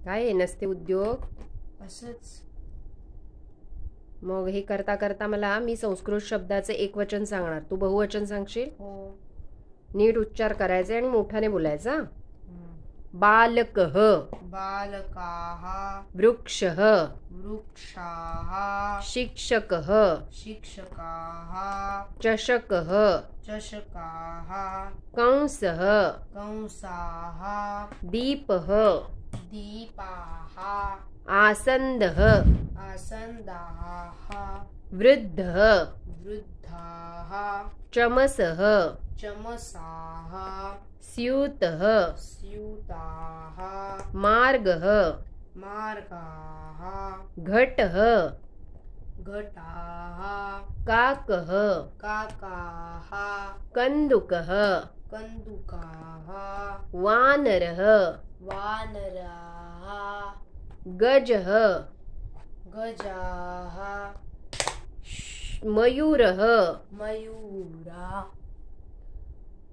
काय आहे नसते उद्योग असंच. मग हे करता करता मला मी संस्कृत शब्दाचे एकवचन सांगणार, तू बहुवचन सांगशील. हो. नीट उच्चार करायचे आणि मोठ्याने बोलायचा. बालकः, बालकाः, वृक्षः, वृक्षाः, शिक्षकः, शिक्षकाः, चषकः, चषकाः, कंसः, कंसाः, दीपः, दीपाः, आसन्दः, आसन्दाः, वृद्धः, वृद्धाः, चमसः, चमसाः, स्यूतः, स्यूताः, मार्गः, मार्गाः, घटः, घटाः, काकः, काकाः, कन्दुकः, कन्दुकाः, वानरः, वानराः, गजः, गजाः, मयूरः, मयूरा,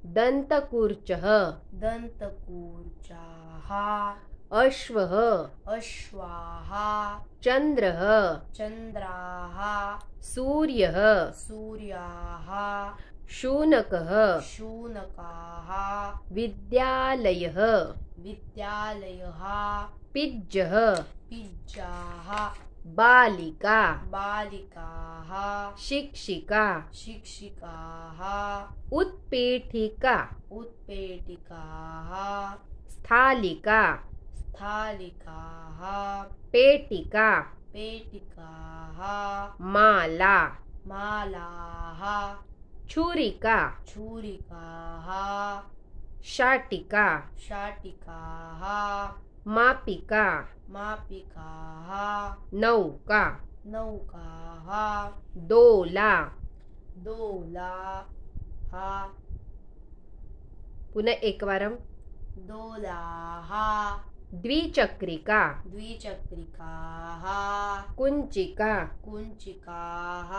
दन्तकूर्चः, दन्तकूर्चाः, अश्वः, अश्वाः, चन्द्रः, चन्द्राः, सूर्यः, सूर्याः, शूनकः, शूनकाः, विद्यालयः, विद्यालयः, पिज्जः, पिज्जाः, बालिका, बालिकाः, शिक्षिका, शिक्षिकाः, उत्पीठिका, उत्पेटिकाः, स्थालिका, स्थालिकाः, पेटिका, पेटिकाः, माला, मालाः, छुरिका, छुरिकाः, शाटिका, शाटिकाः, मापिका, मापिकाः, नौका, नौकाः, दोला. दोलाः, पुनः एकवारं. दोलाः, द्विचक्रिका, द्विचक्रिकाः, कुञ्चिका, कुञ्चिकाः,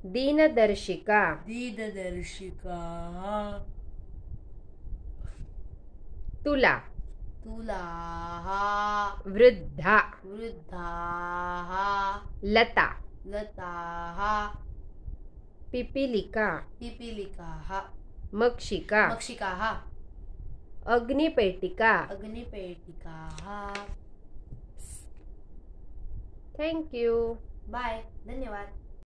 दीनदर्शिका, दीर्घदर्शिकाः, तुला, तुलाः, वृद्धा, वृद्धाः, लता, लताः, पिपीलिका, पिपीलिकाः, मक्षिका, मक्षिकाः, अग्निपेटिका. अग्निपेटिकाः. Thank you. बाय. धन्यवाद.